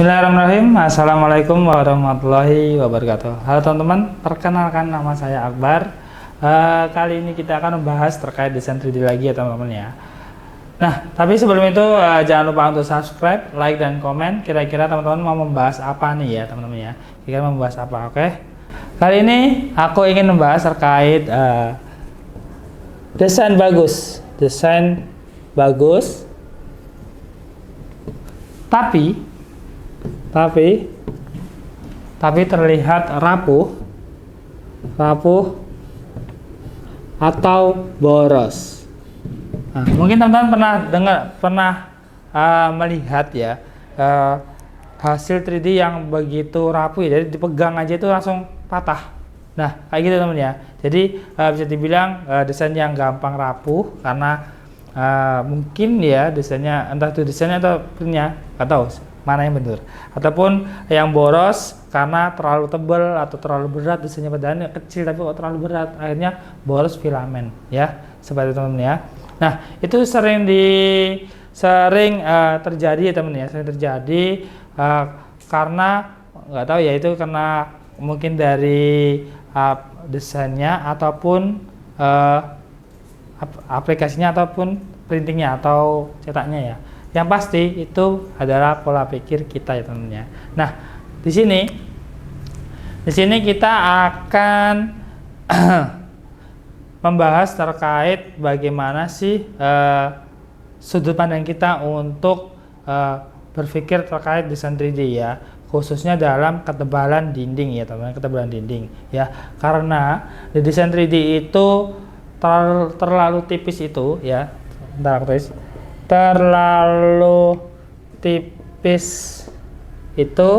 Bismillahirrahmanirrahim. Assalamualaikum warahmatullahi wabarakatuh. Halo teman-teman, perkenalkan nama saya Akbar. Kali ini kita akan membahas terkait desain 3D lagi ya teman-teman ya. Nah, tapi sebelum itu jangan lupa untuk subscribe, like, dan komen. Kira-kira teman-teman mau membahas apa nih ya teman-teman ya. Kira-kira mau membahas apa, oke? Kali ini aku ingin membahas terkait desain bagus. Desain bagus. Tapi terlihat rapuh atau boros. Nah, mungkin teman-teman pernah melihat ya hasil 3D yang begitu rapuh ya, jadi dipegang aja itu langsung patah. Nah, kayak gitu teman ya. Jadi bisa dibilang desain yang gampang rapuh karena mungkin ya desainnya, entah itu desainnya atau punya, nggak tahu mana yang benar, ataupun yang boros karena terlalu tebal atau terlalu berat, desainnya padahal kecil tapi kok terlalu berat, akhirnya boros filamen ya, seperti itu teman ya. Nah, itu sering terjadi ya teman ya, sering terjadi karena nggak tahu ya, itu karena mungkin dari desainnya ataupun aplikasinya ataupun printingnya atau cetaknya ya. Yang pasti itu adalah pola pikir kita ya teman-teman ya. Nah, di sini kita akan membahas terkait bagaimana sih sudut pandang kita untuk berpikir terkait desain 3D ya, khususnya dalam ketebalan dinding ya teman-teman, ketebalan dinding ya. Karena di desain 3D itu terlalu tipis itu ya. Bentar aku tulis. Terlalu tipis itu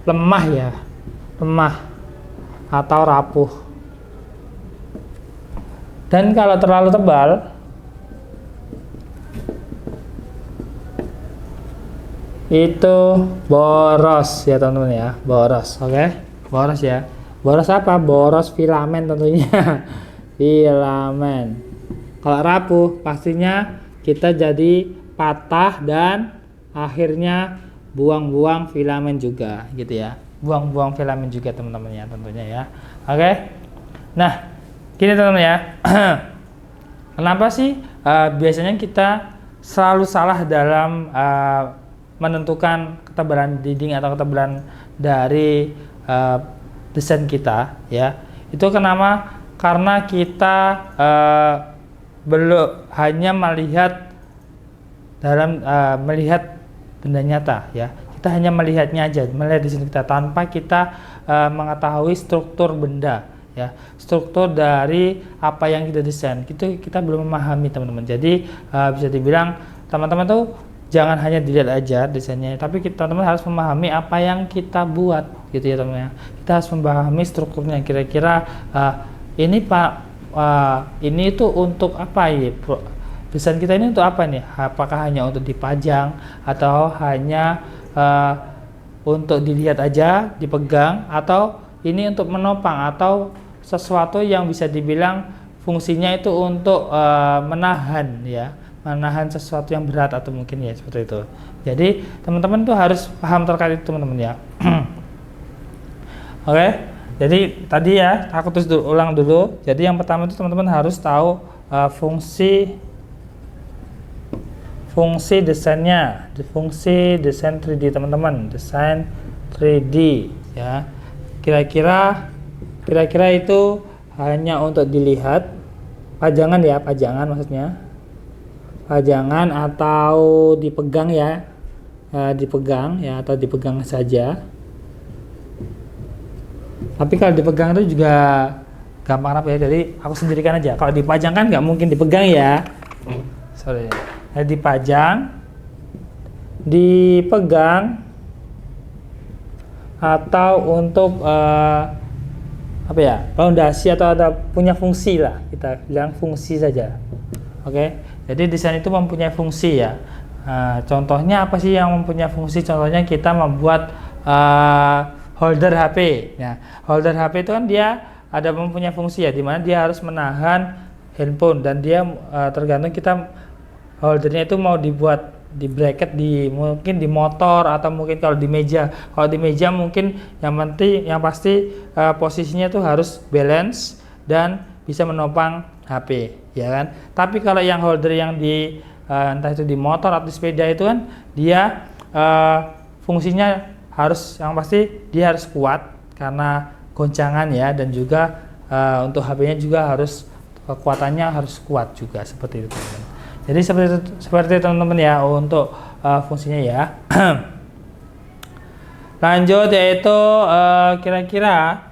lemah ya, lemah atau rapuh. Dan kalau terlalu tebal itu boros ya teman-teman ya, boros. Oke, boros ya. Boros apa? Boros filamen tentunya. Filamen. Kalau rapuh pastinya kita jadi patah dan akhirnya buang-buang filamen juga gitu ya. Buang-buang filamen juga teman-teman ya tentunya ya. Oke. Nah, gini teman-teman ya. Kenapa sih biasanya kita selalu salah dalam menentukan ketebalan dinding atau ketebalan dari desain kita ya? Itu kenapa? Karena kita belum hanya melihat melihat benda nyata ya, kita hanya melihatnya aja, melihat di sini kita tanpa kita mengetahui struktur benda ya, struktur dari apa yang kita desain, kita belum memahami teman-teman. Jadi bisa dibilang teman-teman tuh jangan hanya dilihat aja desainnya, tapi teman-teman harus memahami apa yang kita buat gitu ya teman-teman. Kita harus memahami strukturnya, kira-kira ini ini itu untuk apa ya, desain kita ini untuk apa nih? Apakah hanya untuk dipajang atau hanya untuk dilihat aja, dipegang, atau ini untuk menopang atau sesuatu yang bisa dibilang fungsinya itu untuk menahan ya, menahan sesuatu yang berat atau mungkin ya seperti itu. Jadi teman-teman tuh harus paham terkait itu teman-teman ya. Oke. Jadi tadi ya aku tulis ulang dulu. Jadi yang pertama itu teman-teman harus tahu fungsi desainnya, fungsi desain 3D teman-teman, desain 3D ya. Kira-kira itu hanya untuk dilihat, pajangan ya, pajangan maksudnya, pajangan atau dipegang ya, dipegang ya atau dipegang saja. Tapi kalau dipegang itu juga gampang rapuh ya, jadi aku sendirikan aja. Kalau dipajang kan nggak mungkin dipegang ya. Sorry. Jadi dipegang atau untuk apa ya, pondasi atau ada punya fungsi lah, kita bilang fungsi saja. Oke. Jadi desain itu mempunyai fungsi ya. Contohnya apa sih yang mempunyai fungsi? Contohnya kita membuat holder HP. Nah, holder HP itu kan dia ada mempunyai fungsi ya, dimana dia harus menahan handphone dan dia tergantung kita holdernya itu mau dibuat di bracket mungkin di motor atau mungkin kalau di meja. Kalau di meja mungkin yang pasti posisinya tuh harus balance dan bisa menopang HP, ya kan. Tapi kalau yang holder yang di entah itu di motor atau di sepeda itu kan dia fungsinya yang pasti dia harus kuat karena goncangan ya, dan juga untuk HP-nya juga harus kekuatannya harus kuat juga, seperti itu teman-teman. Jadi seperti itu teman-teman ya untuk fungsinya ya. Lanjut yaitu kira-kira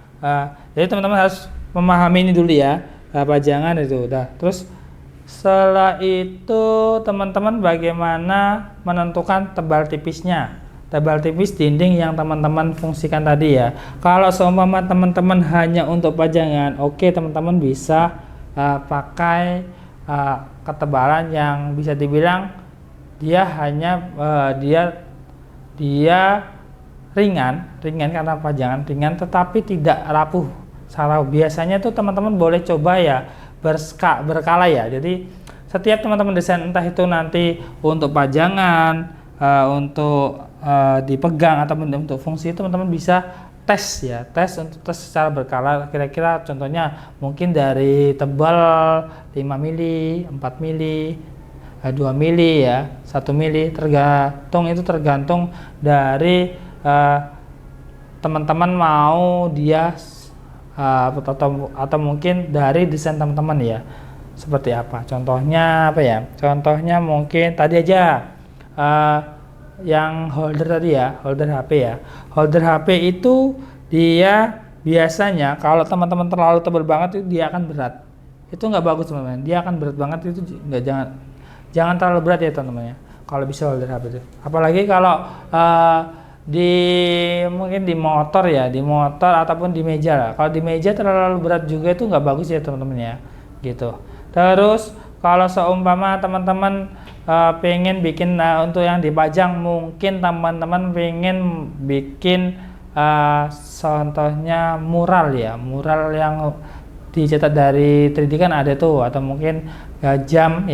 jadi teman-teman harus memahami ini dulu ya, pajangan itu udah. Terus setelah itu teman-teman bagaimana menentukan tebal tipisnya, tebal tipis dinding yang teman-teman fungsikan tadi ya. Kalau seumpama teman-teman hanya untuk pajangan, oke, teman-teman bisa pakai ketebalan yang bisa dibilang dia hanya dia ringan karena pajangan ringan, tetapi tidak rapuh. Biasanya tuh teman-teman boleh coba ya berkala ya. Jadi setiap teman-teman desain entah itu nanti untuk pajangan, untuk dipegang ataupun untuk fungsi, teman-teman bisa tes secara berkala. Kira-kira contohnya mungkin dari tebal 5 mili, 4 mili, 2 mili ya, 1 mili, tergantung dari teman-teman mau dia atau mungkin dari desain teman-teman ya, seperti apa. Contohnya apa ya? Contohnya mungkin tadi aja yang holder tadi ya, holder HP ya. Holder HP itu dia biasanya kalau teman-teman terlalu tebal banget itu dia akan berat. Itu nggak bagus teman-teman. Dia akan berat banget, itu jangan terlalu berat ya teman-teman ya. Kalau bisa holder HP itu. Apalagi kalau mungkin di motor ya, di motor ataupun di meja lah. Kalau di meja terlalu berat juga itu nggak bagus ya teman-teman ya. Gitu. Terus kalau seumpama teman-teman pengen bikin untuk yang dipajang, mungkin teman-teman pengen bikin contohnya mural ya, mural yang dicetak dari 3D kan ada tuh, atau mungkin jam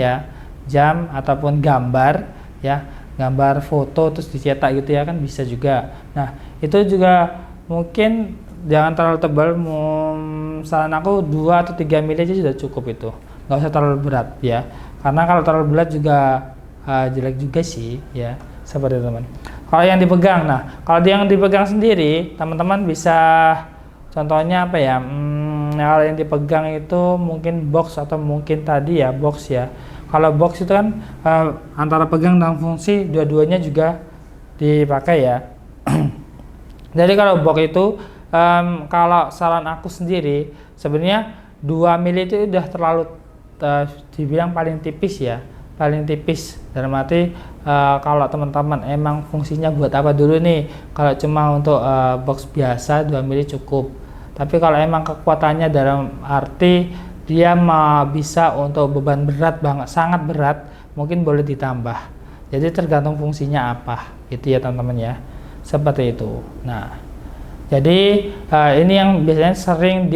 ataupun gambar ya, gambar foto terus dicetak gitu ya, kan bisa juga. Nah itu juga mungkin jangan terlalu tebal, saran aku 2 atau 3 mili aja sudah cukup, itu nggak usah terlalu berat ya, karena kalau terlalu berat juga jelek juga sih ya, seperti itu teman. Kalau yang dipegang, nah kalau yang dipegang sendiri teman-teman bisa contohnya apa ya, kalau yang dipegang itu mungkin box atau mungkin tadi ya box ya. Kalau box itu kan antara pegang dan fungsi dua-duanya juga dipakai ya. Jadi kalau box itu kalau saran aku sendiri sebenarnya 2 mili itu udah terlalu dibilang paling tipis ya, paling tipis. Dalam arti kalau teman-teman emang fungsinya buat apa dulu nih, kalau cuma untuk box biasa 2 mili cukup. Tapi kalau emang kekuatannya dalam arti dia bisa untuk beban berat banget, sangat berat, mungkin boleh ditambah. Jadi tergantung fungsinya apa gitu ya teman-teman ya, seperti itu. Nah jadi ini yang biasanya sering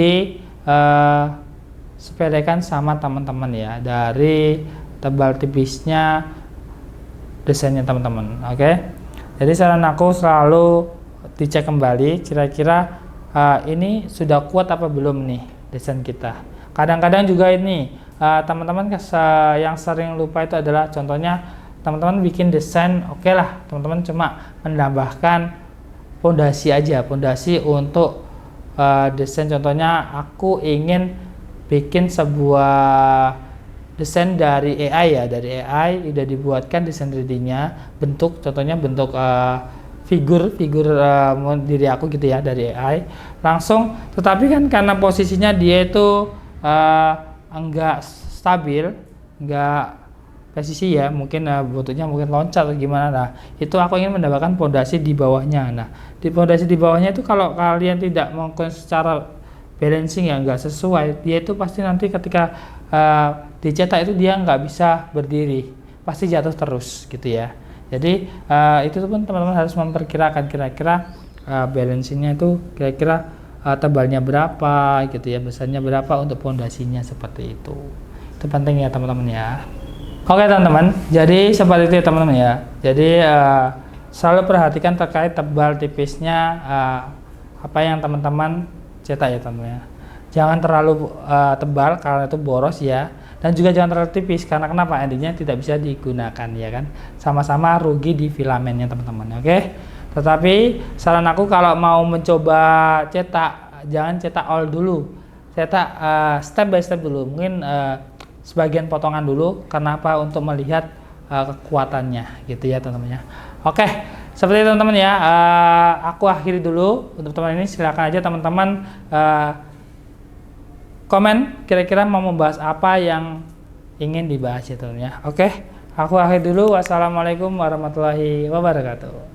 sepelekan sama teman-teman ya, dari tebal tipisnya desainnya teman-teman. Oke. Jadi saran aku selalu dicek kembali kira-kira ini sudah kuat apa belum nih desain kita. Kadang-kadang juga ini teman-teman yang sering lupa itu adalah contohnya teman-teman bikin desain, oke lah teman-teman cuma menambahkan pondasi aja, pondasi untuk desain. Contohnya aku ingin bikin sebuah desain dari AI ya, dari AI udah dibuatkan desain 3D-nya, contohnya bentuk figur diri aku gitu ya dari AI langsung. Tetapi kan karena posisinya dia itu enggak stabil, enggak presisi ya, mungkin bentuknya mungkin loncat atau gimana. Nah itu aku ingin menambahkan pondasi di bawahnya. Nah di pondasi di bawahnya itu kalau kalian tidak melakukan secara balancing ya nggak sesuai, dia itu pasti nanti ketika dicetak itu dia nggak bisa berdiri, pasti jatuh terus gitu ya. Jadi itu pun teman-teman harus memperkirakan kira-kira balancingnya itu kira-kira tebalnya berapa gitu ya, besarnya berapa untuk pondasinya, seperti itu. Itu penting ya teman-teman ya. Oke teman-teman, jadi seperti itu ya teman-teman ya. Jadi selalu perhatikan terkait tebal tipisnya apa yang teman-teman cetak ya teman-teman ya. Jangan terlalu tebal karena itu boros ya, dan juga jangan terlalu tipis karena kenapa, endingnya tidak bisa digunakan ya kan, sama-sama rugi di filamennya teman-teman. Oke, tetapi saran aku kalau mau mencoba cetak, jangan cetak all dulu, cetak step by step dulu, mungkin sebagian potongan dulu. Kenapa? Untuk melihat kekuatannya gitu ya teman-teman ya. Oke, seperti itu teman-teman ya. Aku akhiri dulu untuk teman ini. Silakan aja teman-teman komen kira-kira mau membahas apa yang ingin dibahas ya teman-teman ya. Oke, aku akhiri dulu. Wassalamualaikum warahmatullahi wabarakatuh.